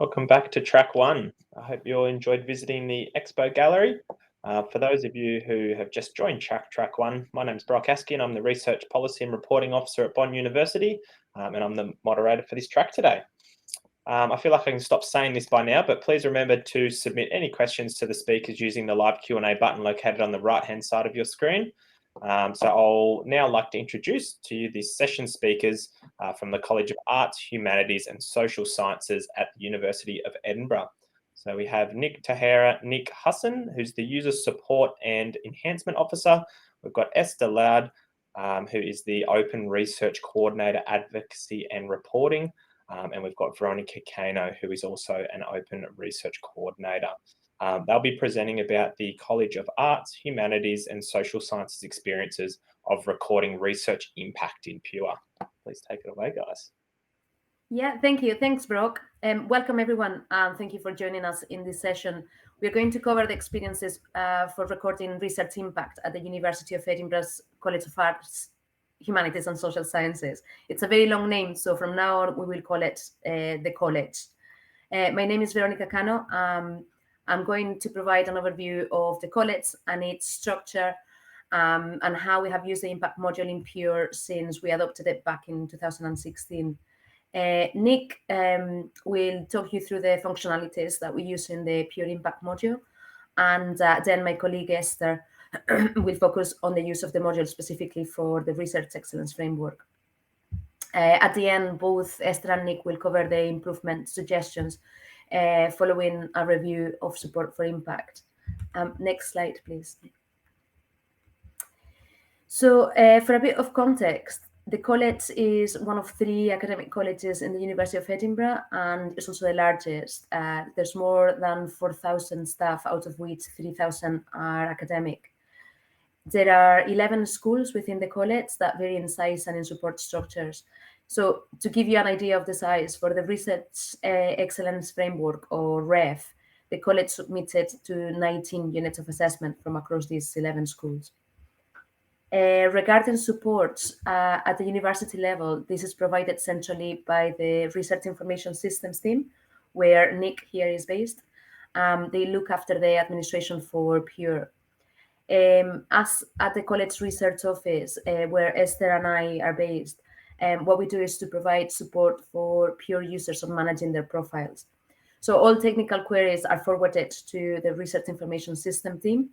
Welcome back to track one. I hope you all enjoyed visiting the Expo Gallery. For those of you who have just joined track one, my name's Brock Askin. I'm the Research Policy and Reporting Officer at Bond University, and I'm the moderator for this track today. I feel like I can stop saying this by now, but please remember to submit any questions to the speakers using the live Q&A button located on the right-hand side of your screen. So I'll now like to introduce to you the session speakers from the College of Arts, Humanities and Social Sciences at the University of Edinburgh. So we have Tahirah Hussin, who's the User Support and Enhancement Officer. We've got Esther Laird, who is the Open Research Coordinator, Advocacy and Reporting. And we've got Veronica, Cano, who is also an Open Research Coordinator. They'll be presenting about the College of Arts, Humanities and Social Sciences experiences of recording research impact in Pure. Please take it away, guys. Yeah, thank you. Thanks, Brock. Welcome, everyone. Thank you for joining us in this session. We're going to cover the experiences for recording research impact at the University of Edinburgh's College of Arts, Humanities and Social Sciences. It's a very long name, so from now on, we will call it the college. My name is Veronica Cano. I'm going to provide an overview of the college and its structure and how we have used the impact module in Pure since we adopted it back in 2016. Nick will talk you through the functionalities that we use in the Pure Impact module, and then my colleague Esther will focus on the use of the module specifically for the Research Excellence Framework. At the end, both Esther and Nick will cover the improvement suggestions following a review of support for impact. Next slide, please. So for a bit of context, the college is one of 3 academic colleges in the University of Edinburgh, and it's also the largest. There's more than 4,000 staff, out of which 3,000 are academic. There are 11 schools within the college that vary in size and in support structures. So to give you an idea of the size, for the Research Excellence Framework, or REF, the college submitted to 19 units of assessment from across these 11 schools. Regarding support at the university level, this is provided centrally by the Research Information Systems team, where Nick here is based. They look after the administration for Pure. As at the college research office, where Esther and I are based, what we do is to provide support for Pure users on managing their profiles. So all technical queries are forwarded to the Research Information System team,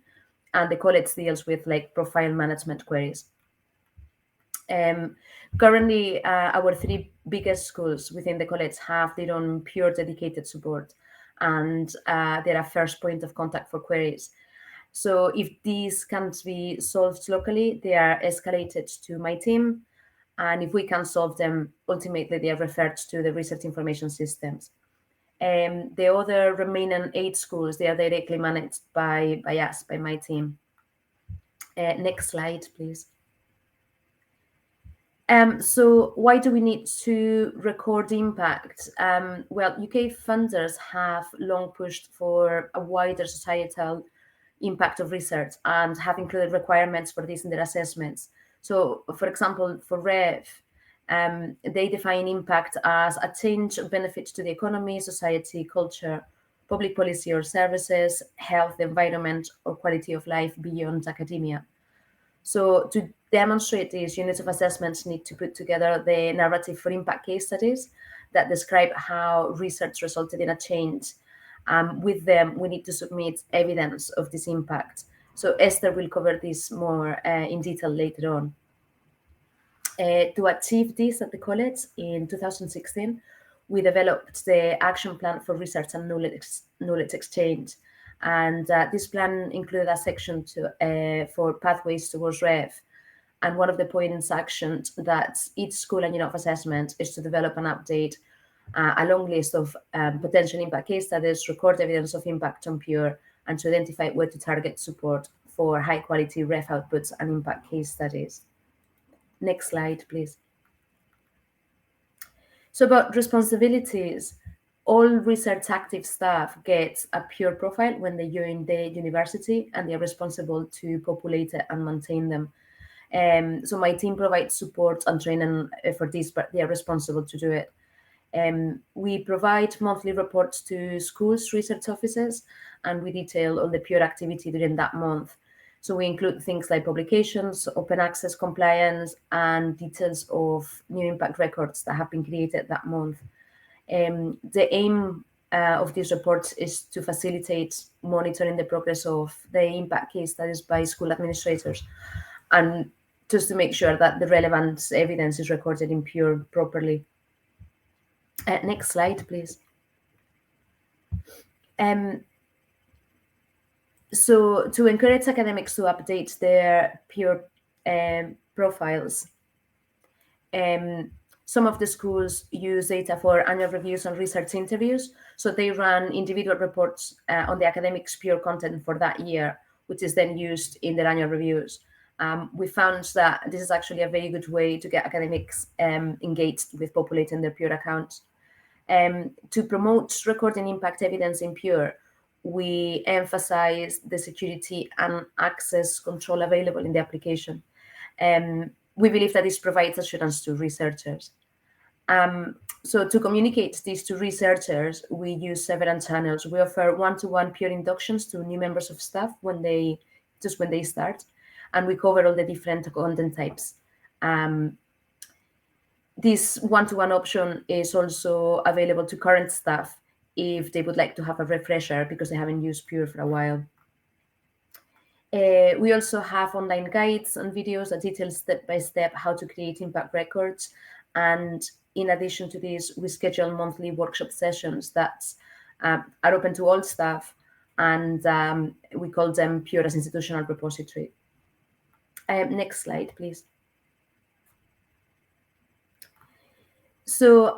and the college deals with profile management queries. Currently, our 3 biggest schools within the college have their own Pure dedicated support, and they're a first point of contact for queries. So if these can't be solved locally, they are escalated to my team. And if we can solve them, ultimately they are referred to the Research Information Systems. The other remaining 8 schools, they are directly managed by us, by my team. Next slide, please. So why do we need to record impact? Well, UK funders have long pushed for a wider societal impact of research and have included requirements for this in their assessments. So, for example, for REF, they define impact as a change of benefit to the economy, society, culture, public policy or services, health, environment, or quality of life beyond academia. So to demonstrate these, units of assessments need to put together the narrative for impact case studies that describe how research resulted in a change. With them, we need to submit evidence of this impact. So Esther will cover this more in detail later on. To achieve this at the college in 2016, we developed the Action Plan for Research and Knowledge Exchange. And this plan included a section for pathways towards REF. And one of the points actioned that each school and unit of assessment is to develop and update a long list of potential impact case studies, record evidence of impact on Pure, and to identify where to target support for high-quality REF outputs and impact case studies. Next slide, please. So about responsibilities, all research active staff get a Pure profile when they join the university, and they're responsible to populate it and maintain them. So my team provides support and training for this, but they are responsible to do it. We provide monthly reports to schools' research offices, and we detail all the Pure activity during that month. So we include things like publications, open access compliance, and details of new impact records that have been created that month. The aim of these reports is to facilitate monitoring the progress of the impact case studies by school administrators, and just to make sure that the relevant evidence is recorded in Pure properly. Next slide, please. So to encourage academics to update their Pure profiles, some of the schools use data for annual reviews and research interviews. So they run individual reports on the academic's Pure content for that year, which is then used in their annual reviews. We found that this is actually a very good way to get academics engaged with populating their Pure accounts. To promote recording impact evidence in Pure, we emphasize the security and access control available in the application. We believe that this provides assurance to researchers. So to communicate this to researchers, we use several channels. We offer one-to-one Pure inductions to new members of staff when they start, and we cover all the different content types. This one-to-one option is also available to current staff if they would like to have a refresher because they haven't used Pure for a while. We also have online guides and videos that detail step-by-step how to create impact records. And in addition to this, we schedule monthly workshop sessions that are open to all staff, and we call them Pure as Institutional Repository. Next slide, please. So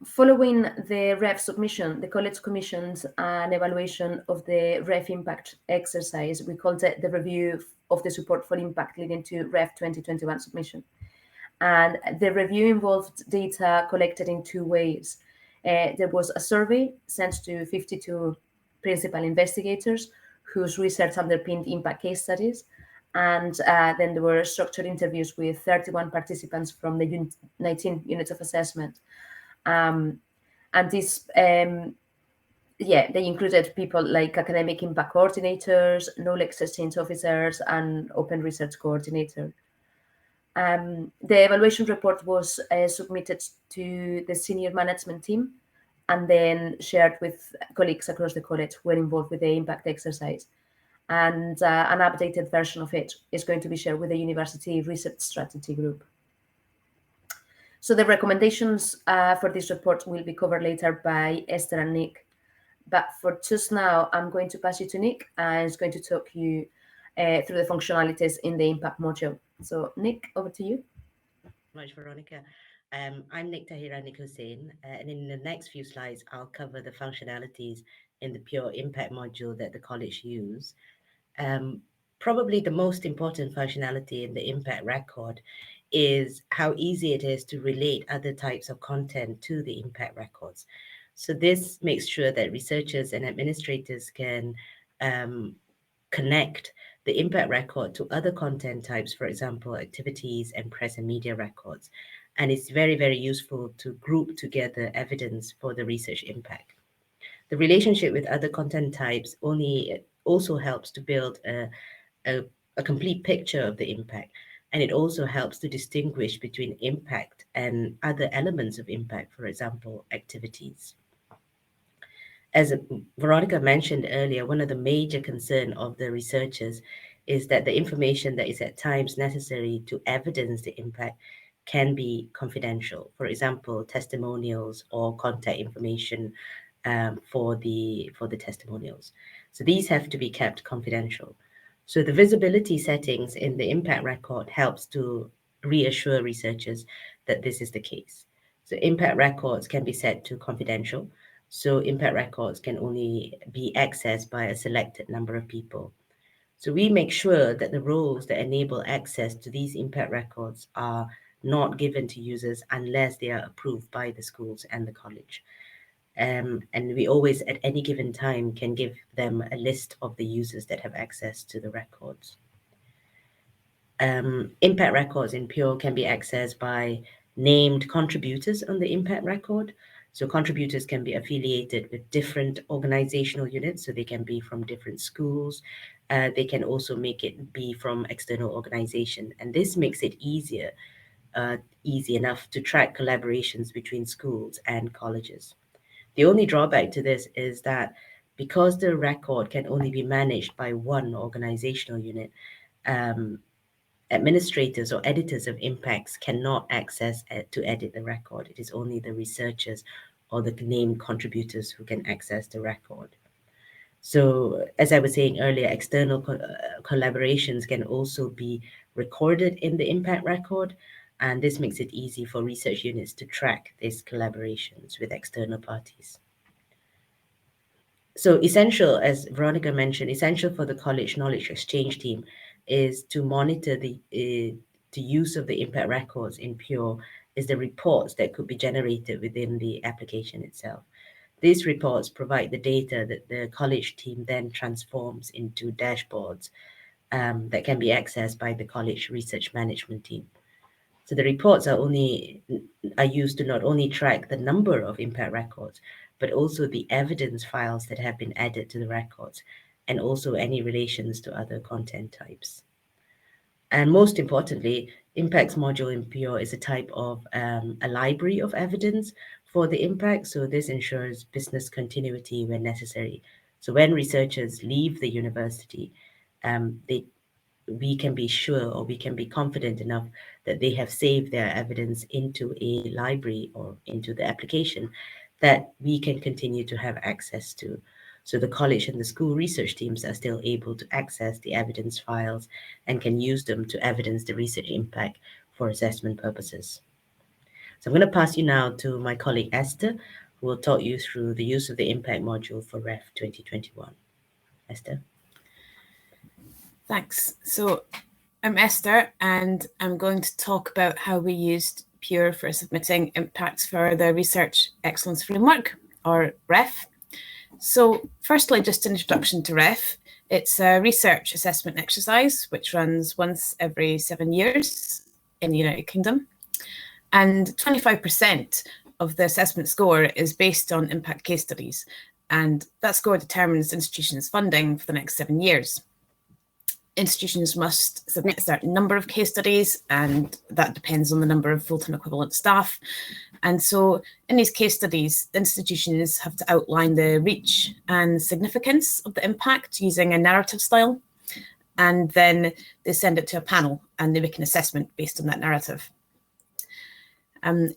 following the REF submission, the college commissioned an evaluation of the REF impact exercise. We called it the review of the support for impact leading to REF 2021 submission. And the review involved data collected in two ways. There was a survey sent to 52 principal investigators whose research underpinned impact case studies. And then there were structured interviews with 31 participants from the 19 units of assessment. And this, they included people like academic impact coordinators, knowledge exchange officers, and open research coordinator. The evaluation report was submitted to the senior management team and then shared with colleagues across the college who were involved with the impact exercise. And an updated version of it is going to be shared with the University Research Strategy Group. So the recommendations for this report will be covered later by Esther and Nick. But for just now, I'm going to pass you to Nick, and he's going to talk you through the functionalities in the impact module. So Nick, over to you. Much, Veronica. I'm Nick Tahirah Hussin, and in the next few slides, I'll cover the functionalities in the Pure Impact module that the college use. Probably the most important functionality in the impact record is how easy it is to relate other types of content to the impact records. So this makes sure that researchers and administrators can connect the impact record to other content types, for example, activities and press and media records. And it's very, very useful to group together evidence for the research impact. The relationship with other content types also helps to build a complete picture of the impact. And it also helps to distinguish between impact and other elements of impact, for example, activities. As Veronica mentioned earlier, one of the major concerns of the researchers is that the information that is at times necessary to evidence the impact can be confidential. For example, testimonials or contact information for the testimonials. So these have to be kept confidential. So the visibility settings in the impact record helps to reassure researchers that this is the case. So impact records can be set to confidential. So impact records can only be accessed by a selected number of people. So we make sure that the roles that enable access to these impact records are not given to users unless they are approved by the schools and the college. And we always, at any given time, can give them a list of the users that have access to the records. Impact records in Pure can be accessed by named contributors on the impact record. So contributors can be affiliated with different organizational units, so they can be from different schools. They can also make it be from external organization, and this makes it easy enough to track collaborations between schools and colleges. The only drawback to this is that because the record can only be managed by one organizational unit, administrators or editors of impacts cannot access to edit the record. It is only the researchers or the named contributors who can access the record. So as I was saying earlier, external collaborations can also be recorded in the impact record, and this makes it easy for research units to track these collaborations with external parties. So essential, as Veronica mentioned, essential for the college knowledge exchange team is to monitor the use of the impact records in Pure is the reports that could be generated within the application itself. These reports provide the data that the college team then transforms into dashboards that can be accessed by the college research management team. So the reports are used to not only track the number of impact records, but also the evidence files that have been added to the records, and also any relations to other content types. And most importantly, impacts module in Pure is a type of a library of evidence for the impact. So this ensures business continuity when necessary. So when researchers leave the university, we can be sure, or we can be confident enough that they have saved their evidence into a library or into the application that we can continue to have access to. So the college and the school research teams are still able to access the evidence files and can use them to evidence the research impact for assessment purposes. So I'm going to pass you now to my colleague Esther, who will talk you through the use of the impact module for REF 2021. Esther. Thanks. So I'm Esther, and I'm going to talk about how we used Pure for submitting impacts for the Research Excellence Framework, or REF. So firstly, just an introduction to REF. It's a research assessment exercise which runs once every 7 years in the United Kingdom. And 25% of the assessment score is based on impact case studies. And that score determines the institution's funding for the next 7 years. Institutions must submit a certain number of case studies, and that depends on the number of full-time equivalent staff. And so in these case studies, institutions have to outline the reach and significance of the impact using a narrative style. And then they send it to a panel and they make an assessment based on that narrative.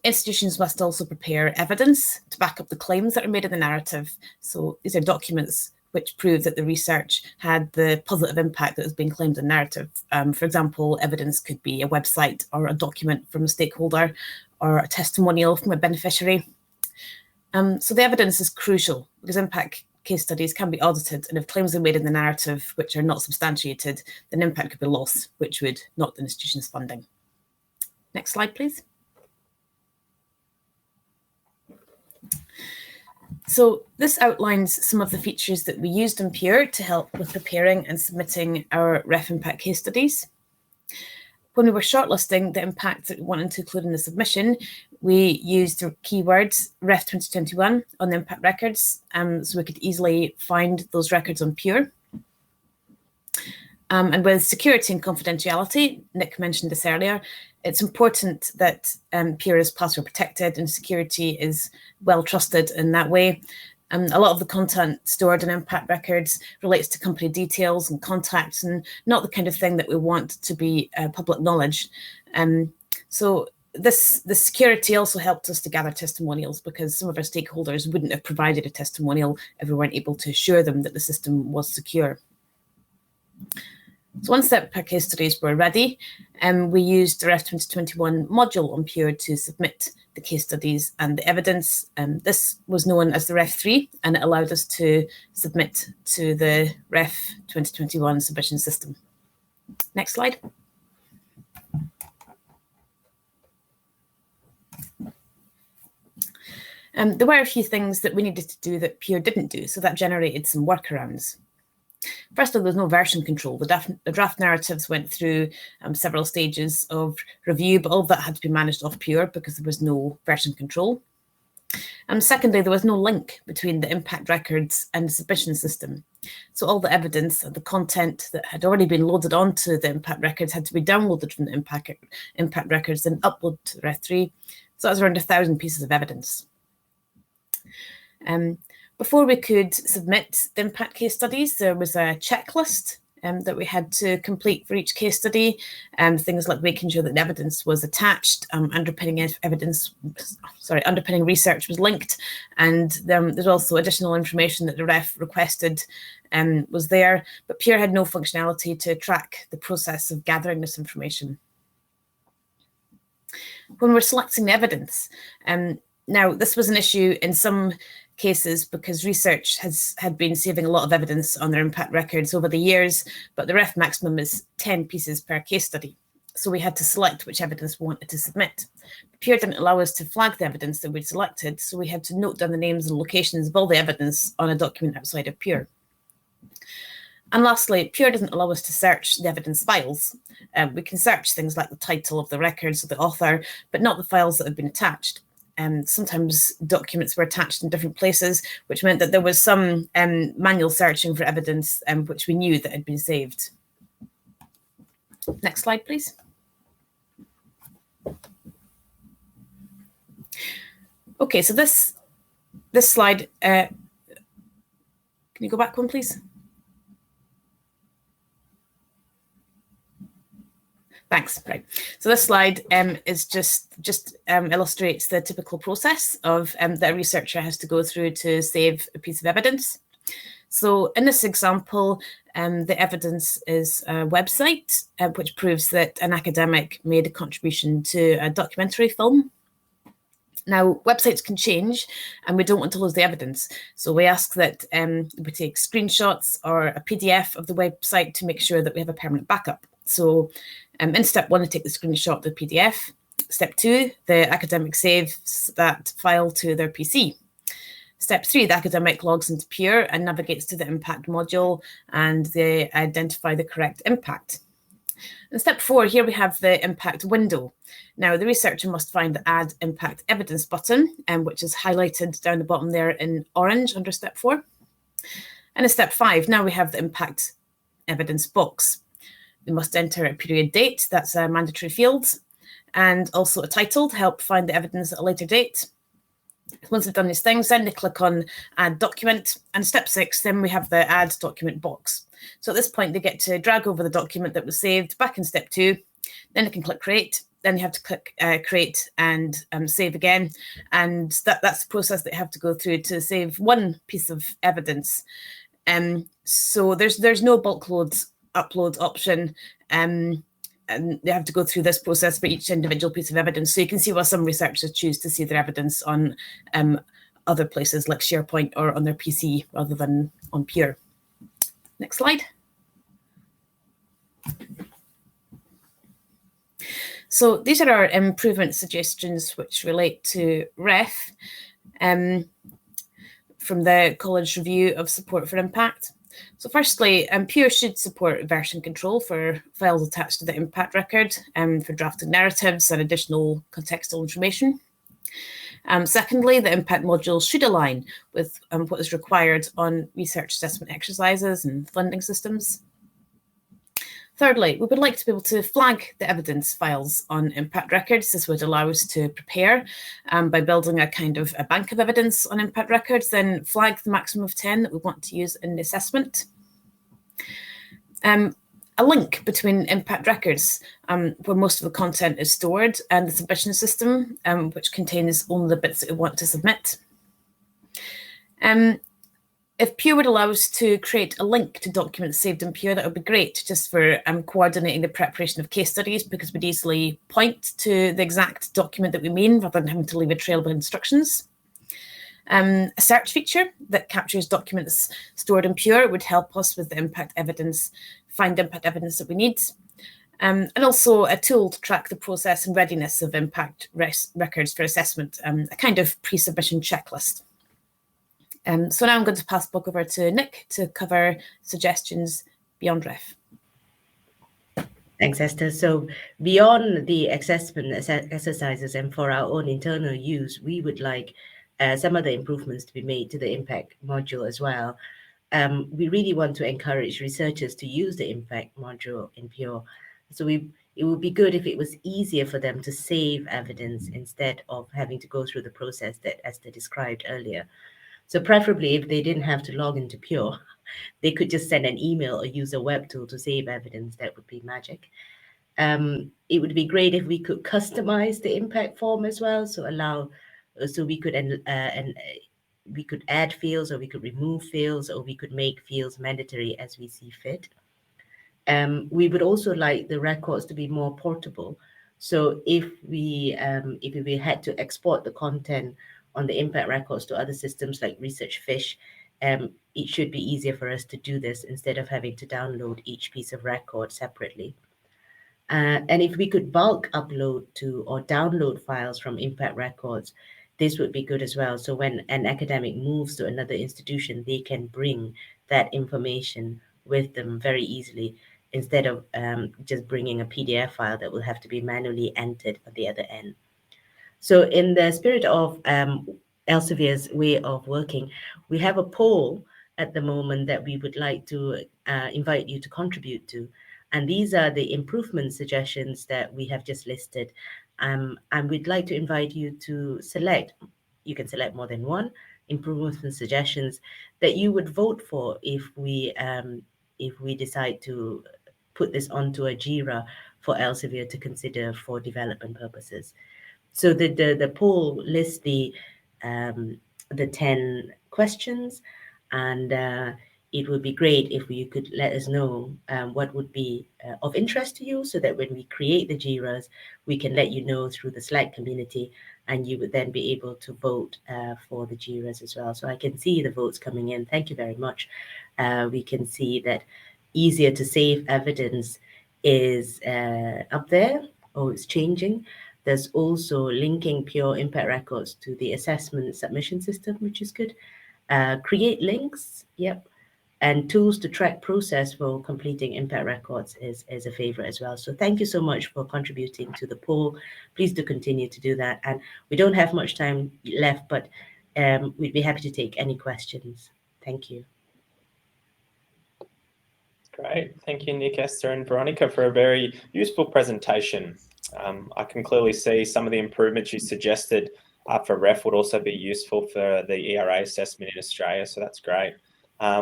Institutions must also prepare evidence to back up the claims that are made in the narrative. So these are documents which prove that the research had the positive impact that has been claimed in narrative. For example, evidence could be a website or a document from a stakeholder or a testimonial from a beneficiary. So the evidence is crucial because impact case studies can be audited, and if claims are made in the narrative which are not substantiated, then impact could be lost, which would knock the institution's funding. Next slide, please. So this outlines some of the features that we used in Pure to help with preparing and submitting our REF impact case studies. When we were shortlisting the impact that we wanted to include in the submission, we used the keywords REF 2021 on the impact records, so we could easily find those records on Pure. And with security and confidentiality, Nick mentioned this earlier, it's important that Pure is password protected and security is well trusted in that way. A lot of the content stored in impact records relates to company details and contacts, and not the kind of thing that we want to be public knowledge. So the security also helped us to gather testimonials, because some of our stakeholders wouldn't have provided a testimonial if we weren't able to assure them that the system was secure. So once the impact case studies were ready, we used the REF 2021 module on Pure to submit the case studies and the evidence. This was known as the REF3, and it allowed us to submit to the REF 2021 submission system. Next slide. There were a few things that we needed to do that Pure didn't do, so that generated some workarounds. Firstly, there's no version control. The draft narratives went through several stages of review, but all of that had to be managed off Pure because there was no version control. Secondly, there was no link between the impact records and the submission system. So all the evidence and the content that had already been loaded onto the impact records had to be downloaded from the impact records and uploaded to the REF3. So that was around 1,000 pieces of evidence. Before we could submit the impact case studies, there was a checklist that we had to complete for each case study, things like making sure that the evidence was attached, underpinning research was linked, and there's also additional information that the REF requested was there, but Pure had no functionality to track the process of gathering this information. When we're selecting the evidence, now this was an issue in some cases because research had been saving a lot of evidence on their impact records over the years, but the REF maximum is 10 pieces per case study. So we had to select which evidence we wanted to submit. Pure didn't allow us to flag the evidence that we'd selected, so we had to note down the names and locations of all the evidence on a document outside of Pure. And lastly, Pure doesn't allow us to search the evidence files. We can search things like the title of the records or the author, but not the files that have been attached. Sometimes documents were attached in different places, which meant that there was some manual searching for evidence which we knew that had been saved. Next slide, please. Okay, so this slide, can you go back one, please? Thanks. Right. So this slide is just illustrates the typical process of that a researcher has to go through to save a piece of evidence. So in this example, the evidence is a website which proves that an academic made a contribution to a documentary film. Now, websites can change and we don't want to lose the evidence. So we ask that we take screenshots or a PDF of the website to make sure that we have a permanent backup. So in step 1, I take the screenshot of the PDF. Step 2, the academic saves that file to their PC. Step 3, the academic logs into Pure and navigates to the impact module and they identify the correct impact. In step 4, here we have the impact window. Now, the researcher must find the Add Impact Evidence button, which is highlighted down the bottom there in orange under step 4. And in step 5, now we have the impact evidence box. We must enter a period date, that's a mandatory field, and also a title to help find the evidence at a later date. Once they've done these things, then they click on Add Document, and step 6, then we have the Add Document box. So at this point, they get to drag over the document that was saved back in step 2, then they can click Create, then you have to click Create and Save again, and that's the process they have to go through to save one piece of evidence. So there's no bulk loads upload option, and they have to go through this process for each individual piece of evidence. So you can see why some researchers choose to see their evidence on other places like SharePoint or on their PC rather than on Pure. Next slide. So these are our improvement suggestions which relate to REF from the College Review of Support for Impact. So firstly, Pure should support version control for files attached to the impact record for drafted narratives and additional contextual information. Secondly, the impact module should align with what is required on research assessment exercises and funding systems. Thirdly, we would like to be able to flag the evidence files on impact records. This would allow us to prepare by building a kind of a bank of evidence on impact records, then flag the maximum of 10 that we want to use in the assessment. A link between impact records, where most of the content is stored, and the submission system, which contains only the bits that we want to submit. If Pure would allow us to create a link to documents saved in Pure, that would be great, just for coordinating the preparation of case studies, because we'd easily point to the exact document that we mean, rather than having to leave a trail of instructions. A search feature that captures documents stored in Pure would help us with the impact evidence, find impact evidence that we need. And also a tool to track the process and readiness of impact records for assessment, a kind of pre-submission checklist. So now I'm going to pass the book over to Nick to cover suggestions beyond REF. Thanks, Esther. So beyond the assessment exercises and for our own internal use, we would like some other improvements to be made to the impact module as well. We really want to encourage researchers to use the impact module in Pure. So it would be good if it was easier for them to save evidence instead of having to go through the process that Esther described earlier. So preferably, if they didn't have to log into Pure, they could just send an email or use a web tool to save evidence. That would be magic. It would be great if we could customize the impact form as well, so we could we could add fields, or we could remove fields, or we could make fields mandatory as we see fit. We would also like the records to be more portable. So if we had to export the content on the impact records to other systems like ResearchFish, it should be easier for us to do this instead of having to download each piece of record separately. And if we could bulk upload to or download files from impact records, this would be good as well. So when an academic moves to another institution, they can bring that information with them very easily, instead of just bringing a PDF file that will have to be manually entered at the other end. So in the spirit of Elsevier's way of working, we have a poll at the moment that we would like to invite you to contribute to. And these are the improvement suggestions that we have just listed. And we'd like to invite you to select, you can select more than one, improvement suggestions that you would vote for if we decide to put this onto a JIRA for Elsevier to consider for development purposes. So the poll lists the 10 questions, and it would be great if you could let us know what would be of interest to you, so that when we create the JIRAs, we can let you know through the Slack community, and you would then be able to vote for the JIRAs as well. So I can see the votes coming in. Thank you very much. We can see that easier to save evidence is up there, or it's changing. There's also linking Pure impact records to the assessment submission system, which is good. Create links, yep. And tools to track process for completing impact records is a favorite as well. So thank you so much for contributing to the poll. Please do continue to do that. And we don't have much time left, but we'd be happy to take any questions. Thank you. Great. Thank you, Nick, Esther, and Veronica, for a very useful presentation. I can clearly see some of the improvements you suggested for REF would also be useful for the ERA assessment in Australia, so that's great.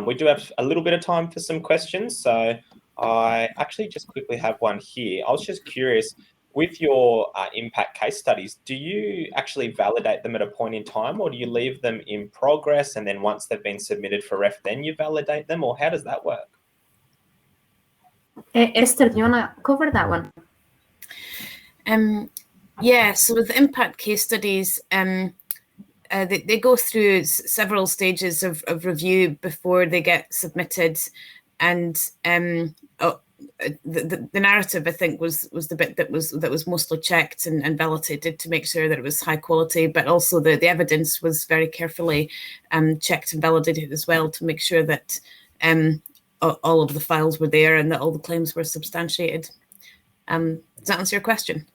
We do have a little bit of time for some questions, so I actually just quickly have one here. I was just curious, with your impact case studies, do you actually validate them at a point in time, or do you leave them in progress, and then once they've been submitted for REF, then you validate them, or how does that work? Esther, do you want to cover that one? Yeah, so with the impact case studies, they go through several stages of review before they get submitted, and the narrative, I think, was the bit that was mostly checked and validated to make sure that it was high quality, but also the evidence was very carefully checked and validated as well to make sure that all of the files were there and that all the claims were substantiated. Does that answer your question?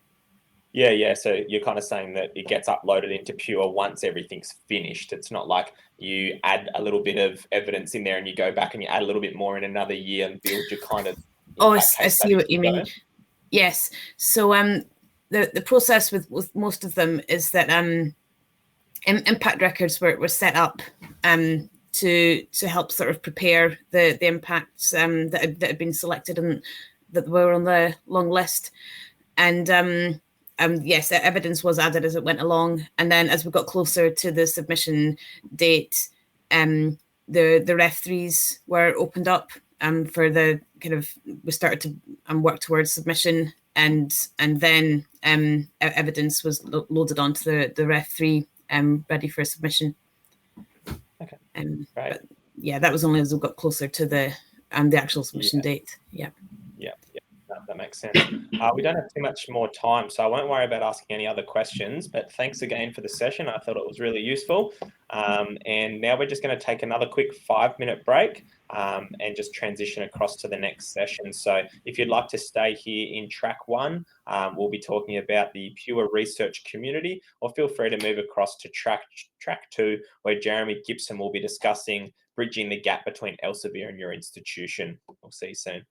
Yeah. So you're kind of saying that it gets uploaded into Pure once everything's finished. It's not like you add a little bit of evidence in there and you go back and you add a little bit more in another year and build your kind of... Oh, I see what you mean. Yes. So the process with most of them is that impact records were set up to help sort of prepare the impacts that had been selected and that were on the long list. And yes, evidence was added as it went along. And then as we got closer to the submission date, the REF3s were opened up for the kind of, we started to work towards submission, and then evidence was loaded onto the REF3 ready for submission. Okay. Right. But yeah, that was only as we got closer to the actual submission date. Yeah. That makes sense. We don't have too much more time, so I won't worry about asking any other questions, but thanks again for the session. I thought it was really useful. And now we're just going to take another quick 5-minute break and just transition across to the next session. So if you'd like to stay here in track 1, we'll be talking about the Pure Research community, or feel free to move across to track 2, where Jeremy Gibson will be discussing bridging the gap between Elsevier and your institution. We'll see you soon.